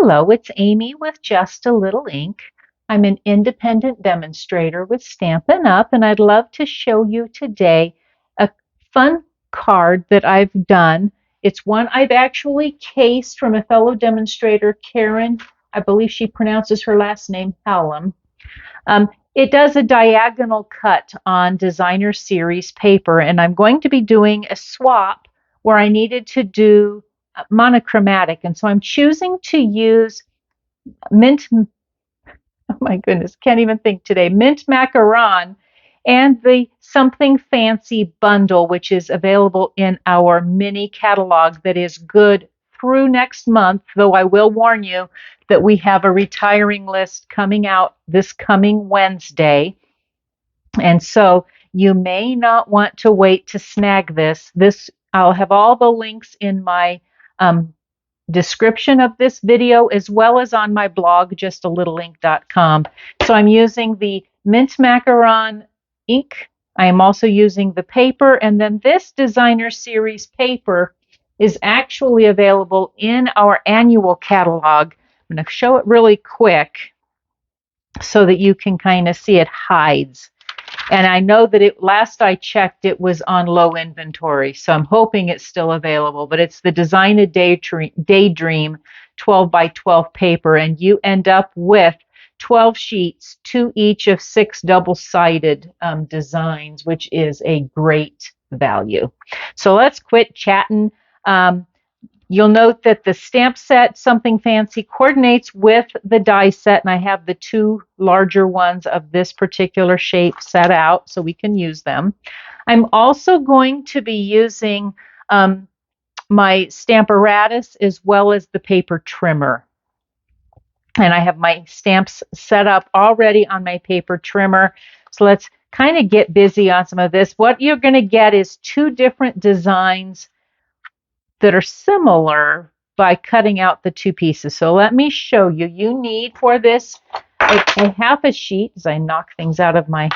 Hello, it's Amy with Just a Little Ink. I'm an independent demonstrator with Stampin' Up, and I'd love to show you today a fun card that I've done. It's one I've actually cased from a fellow demonstrator, Karen. I believe she pronounces her last name Hallam. It does a diagonal cut on designer series paper, and I'm going to be doing a swap where I needed to do monochromatic, and so I'm choosing to use mint, oh my goodness, can't even think today, mint macaron and the Something Fancy bundle, which is available in our mini catalog that is good through next month, though I will warn you that we have a retiring list coming out this coming Wednesday. And so you may not want to wait to snag this. I'll have all the links in my description of this video as well as on my blog, justalittleink.com. So I'm using the mint macaron ink. I am also using the paper, and then this designer series paper is actually available in our annual catalog. I'm going to show it really quick so that you can kind of see it hides. And I know that last I checked, it was on low inventory, so I'm hoping it's still available. But it's the Design a Daydream 12 by 12 paper, and you end up with 12 sheets, 2 each of 6 double-sided designs, which is a great value. So let's quit chatting. You'll note that the stamp set, Something Fancy, coordinates with the die set, and I have the 2 larger ones of this particular shape set out so we can use them. I'm also going to be using my Stamparatus as well as the paper trimmer. And I have my stamps set up already on my paper trimmer. So let's kind of get busy on some of this. What you're going to get is 2 different designs that are similar by cutting out the 2 pieces. So let me show you. You need for this a half a sheet, as I knock things out of my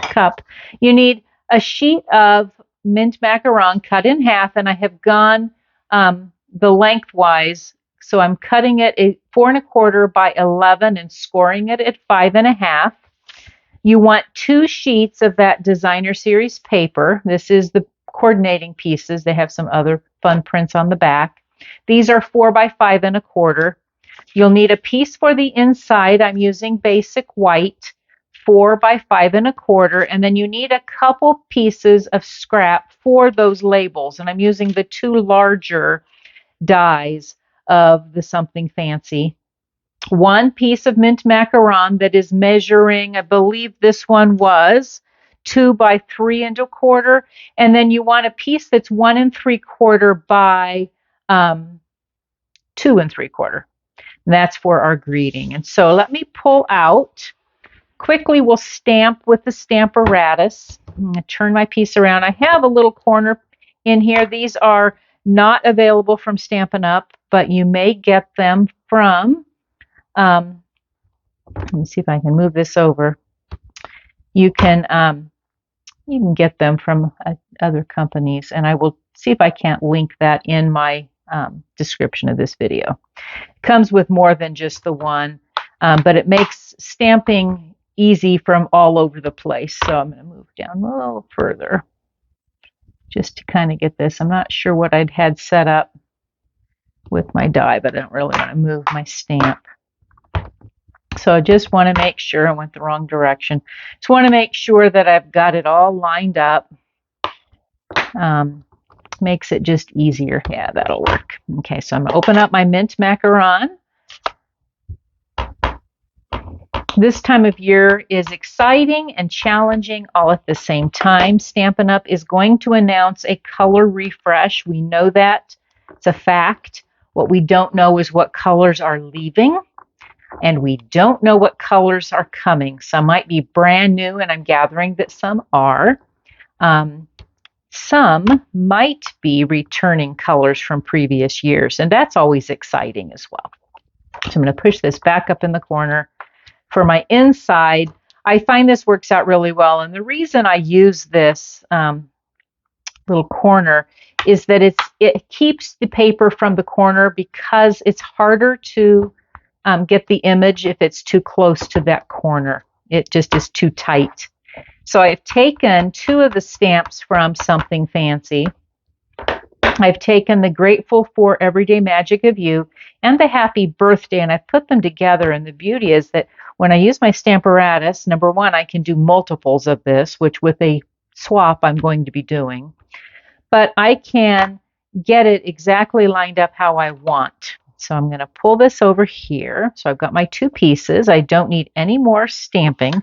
cup. You need a sheet of mint macaron cut in half, and I have gone the lengthwise. So I'm cutting it at 4 1/4 by 11 and scoring it at 5 1/2. You want 2 sheets of that designer series paper. This is the coordinating pieces. They have some other fun prints on the back. These are 4 by 5 1/4. You'll need a piece for the inside. I'm using basic white, 4 by 5 1/4, and then you need a couple pieces of scrap for those labels, and I'm using the 2 larger dies of the Something Fancy. 1 piece of mint macaron that is measuring, I believe this one was 2 by 3 1/4, and then you want a piece that's 1 3/4 by 2 3/4. And that's for our greeting. And so let me pull out. Quickly, we'll stamp with the Stamparatus. I'm going to turn my piece around. I have a little corner in here. These are not available from Stampin' Up, but you may get them from, let me see if I can move this over. You can get them from other companies, and I will see if I can't link that in my description of this video. It comes with more than just the one, but it makes stamping easy from all over the place. So I'm going to move down a little further just to kind of get this. I'm not sure what I'd had set up with my die, but I don't really want to move my stamp. So I just want to make sure, I went the wrong direction. Just want to make sure that I've got it all lined up. Makes it just easier. Yeah, that'll work. Okay, so I'm going to open up my mint macaron. This time of year is exciting and challenging all at the same time. Stampin' Up! Is going to announce a color refresh. We know that. It's a fact. What we don't know is what colors are leaving. And we don't know what colors are coming. Some might be brand new, and I'm gathering that some are. Some might be returning colors from previous years, and that's always exciting as well. So I'm going to push this back up in the corner. For my inside, I find this works out really well, and the reason I use this little corner is that it keeps the paper from the corner because it's harder to get the image if it's too close to that corner. It just is too tight. So I've taken 2 of the stamps from Something Fancy. I've taken the Grateful for Everyday Magic of You and the Happy Birthday, and I've put them together. And the beauty is that when I use my Stamparatus, number one, I can do multiples of this, which with a swap I'm going to be doing. But I can get it exactly lined up how I want. So I'm going to pull this over here. So I've got my 2 pieces. I don't need any more stamping.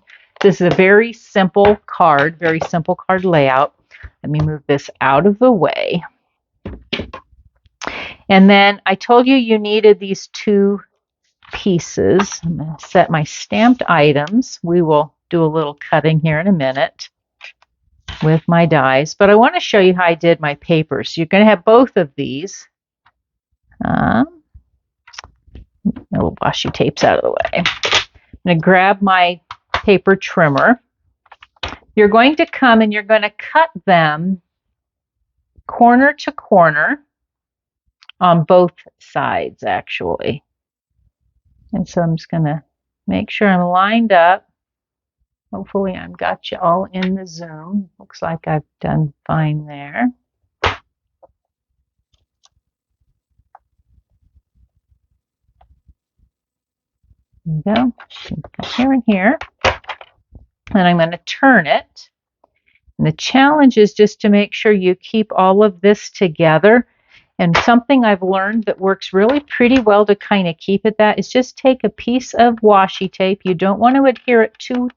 This is a very simple card layout. Let me move this out of the way. And then I told you you needed these 2 pieces. I'm going to set my stamped items. We will do a little cutting here in a minute with my dies, but I want to show you how I did my papers. So you're going to have both of these. Little washi tapes out of the way. I'm going to grab my paper trimmer. You're going to come and you're going to cut them corner to corner on both sides, actually. And so I'm just going to make sure I'm lined up. Hopefully I've got you all in the zoom. Looks like I've done fine there. There we go. Here and here. And I'm going to turn it. And the challenge is just to make sure you keep all of this together. And something I've learned that works really pretty well to kind of keep it that is just take a piece of washi tape. You don't want to adhere it too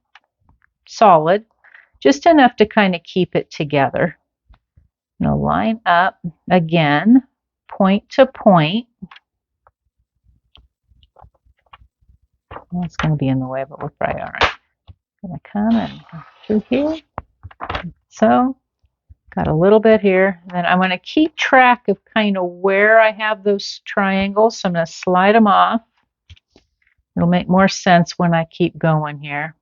solid, just enough to kind of keep it together. Now line up again, point to point. That's going to be in the way, but we're probably all right. I'm going to come and through here. So, got a little bit here. And then I'm going to keep track of kind of where I have those triangles. So I'm going to slide them off. It'll make more sense when I keep going here.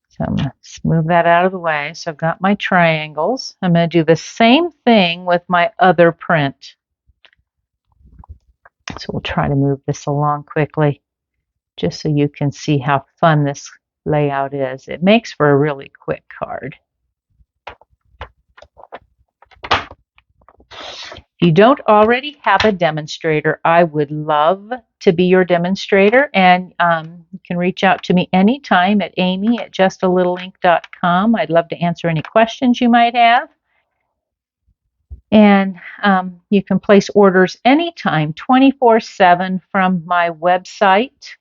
So I'm going to move that out of the way. So I've got my triangles. I'm going to do the same thing with my other print. So we'll try to move this along quickly, just so you can see how fun this layout is. It makes for a really quick card. If you don't already have a demonstrator, I would love to be your demonstrator, and you can reach out to me anytime at amy@justalittleinc.com. I'd love to answer any questions you might have. And you can place orders anytime, 24/7 from my website,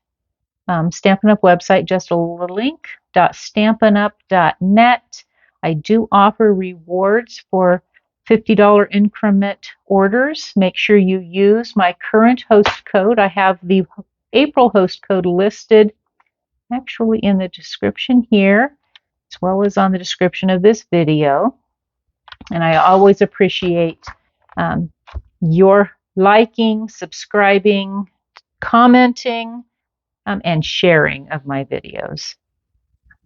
Stampin' Up! Website, justalittleinc.stampinup.net. I do offer rewards for $50 increment orders. Make sure you use my current host code. I have the April host code listed actually in the description here, as well as on the description of this video. And I always appreciate your liking, subscribing, commenting, and sharing of my videos.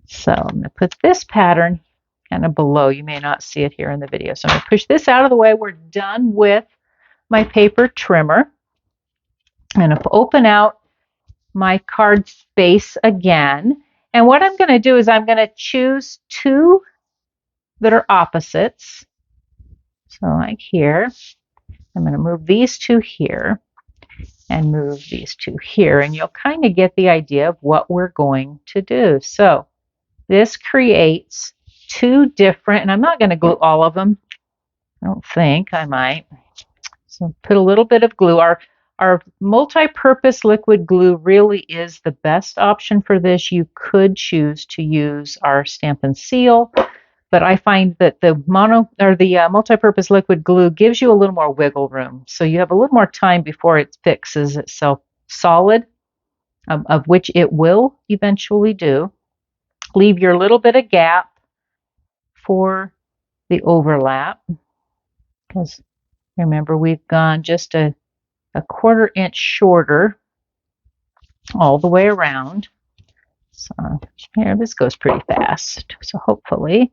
So I'm going to put this pattern kind of below. You may not see it here in the video. So I'm going to push this out of the way. We're done with my paper trimmer. I'm going to open out my card space again. And what I'm going to do is I'm going to choose 2 that are opposites. So like here, I'm going to move these 2 here and move these 2 here. And you'll kind of get the idea of what we're going to do. So this creates 2 different, and I'm not going to glue all of them. I don't think I might. So put a little bit of glue. Our multi-purpose liquid glue really is the best option for this. You could choose to use our Stampin' Seal, but I find that the multi-purpose liquid glue gives you a little more wiggle room. So you have a little more time before it fixes itself solid, of which it will eventually do. Leave your little bit of gap for the overlap, because remember we've gone just a 1/4 inch shorter all the way around. So here, this goes pretty fast, so hopefully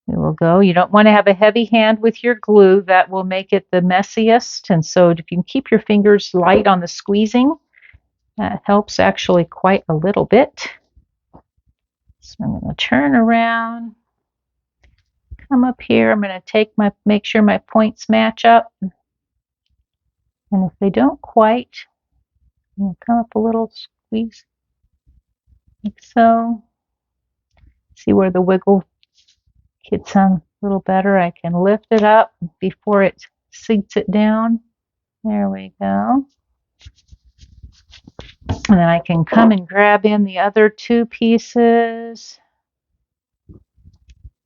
We will go. You don't want to have a heavy hand with your glue. That will make it the messiest. And so if you can keep your fingers light on the squeezing, that helps actually quite a little bit. So I'm going to turn around, come up here. I'm going to make sure my points match up. And if they don't quite, I'm going to come up a little, squeeze, like so. See where the wiggle gets on a little better. I can lift it up before it sinks it down. There we go. And then I can come and grab in the other two pieces. I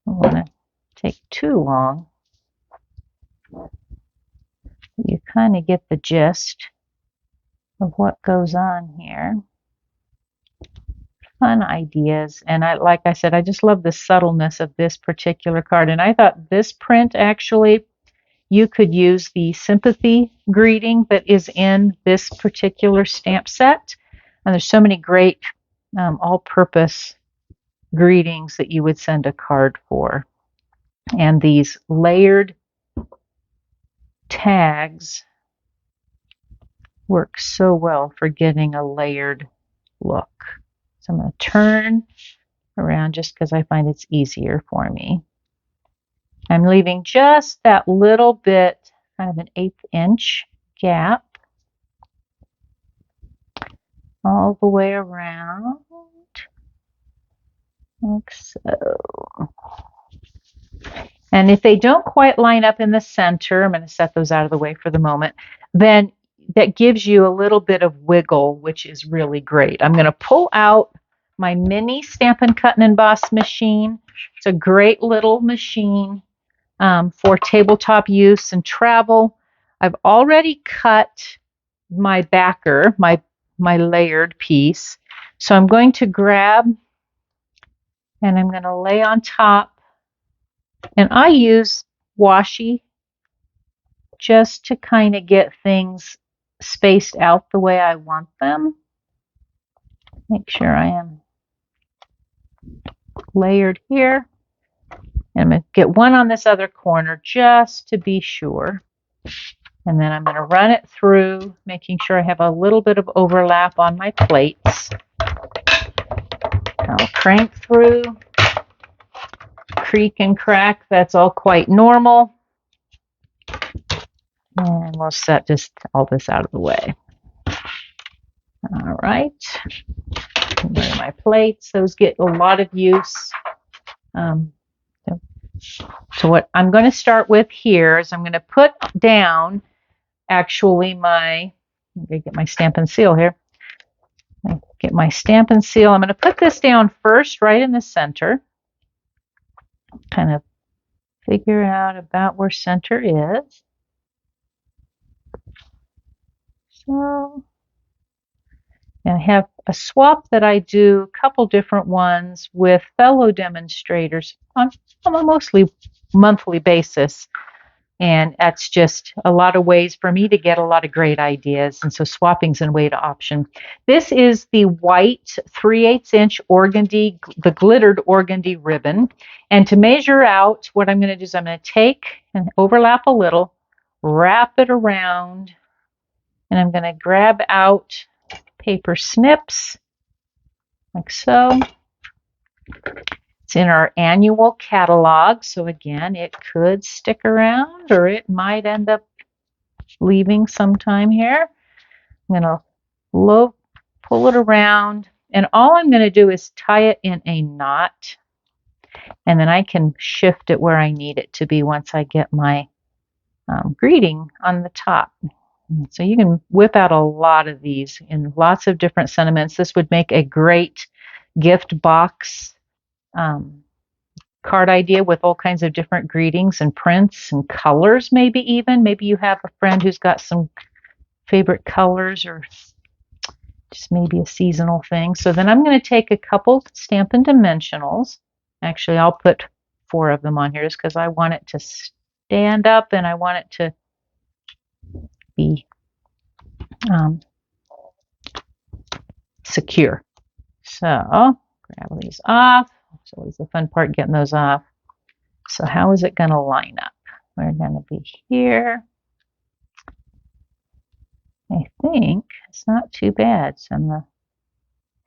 don't want to take too long. You kind of get the gist of what goes on here. Fun ideas. And like I said, I just love the subtleness of this particular card. And I thought this print actually, you could use the sympathy greeting that is in this particular stamp set. And there's so many great all-purpose greetings that you would send a card for. And these layered tags work so well for getting a layered look. So I'm going to turn around just because I find it's easier for me. I'm leaving just that little bit, kind of an 1/8 inch gap all the way around, like so. And if they don't quite line up in the center, I'm going to set those out of the way for the moment, then that gives you a little bit of wiggle, which is really great. I'm going to pull out my mini Stampin' Cut and Emboss machine. It's a great little machine for tabletop use and travel. I've already cut my backer, my layered piece. So I'm going to grab and I'm going to lay on top. And I use washi just to kind of get things spaced out the way I want them. Make sure I am layered here. And I'm going to get one on this other corner just to be sure. And then I'm going to run it through, making sure I have a little bit of overlap on my plates. I'll crank through, creak and crack. That's all quite normal. And we'll set just all this out of the way. All right. Where are my plates? Those get a lot of use. So what I'm going to start with here is I'm going to put down actually I'm going to get my Stampin' Seal here. Get my Stampin' Seal. I'm going to put this down first right in the center. Kind of figure out about where center is. So I have a swap that I do, a couple different ones with fellow demonstrators on a mostly monthly basis. And that's just a lot of ways for me to get a lot of great ideas. And so swapping's a way to option. This is the white 3/8 inch organdy, the glittered organdy ribbon. And to measure out, what I'm going to do is I'm going to take and overlap a little, wrap it around, and I'm going to grab out paper snips, like so. It's in our annual catalog, so again, it could stick around or it might end up leaving sometime here. I'm going to pull it around, and all I'm going to do is tie it in a knot, and then I can shift it where I need it to be once I get my greeting on the top. So you can whip out a lot of these in lots of different sentiments. This would make a great gift box card idea with all kinds of different greetings and prints and colors, maybe even. Maybe you have a friend who's got some favorite colors or just maybe a seasonal thing. So then I'm going to take a couple Stampin' Dimensionals. Actually, I'll put 4 of them on here just because I want it to stand up and I want it to be secure. So grab these off. It's always the fun part, getting those off. So how is it going to line up? We're going to be here. I think it's not too bad. So I'm going to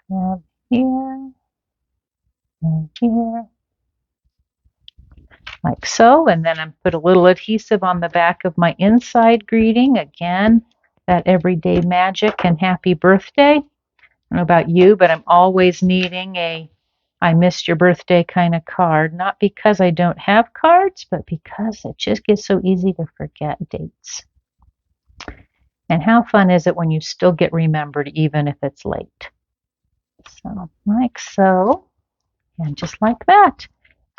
grab here and here, like so. And then I'm put a little adhesive on the back of my inside greeting. Again, that everyday magic and happy birthday. I don't know about you, but I'm always needing a I missed your birthday kind of card. Not because I don't have cards, but because it just gets so easy to forget dates. And how fun is it when you still get remembered even if it's late? So like so, and just like that.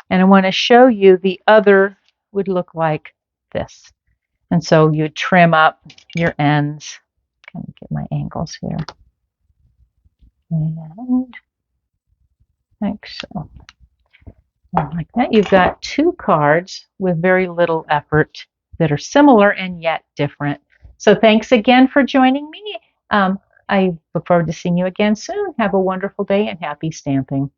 And I want to show you the other would look like this. And so you trim up your ends. Kind of get my angles here. And like so. And like that, you've got two cards with very little effort that are similar and yet different. So thanks again for joining me. I look forward to seeing you again soon. Have a wonderful day and happy stamping.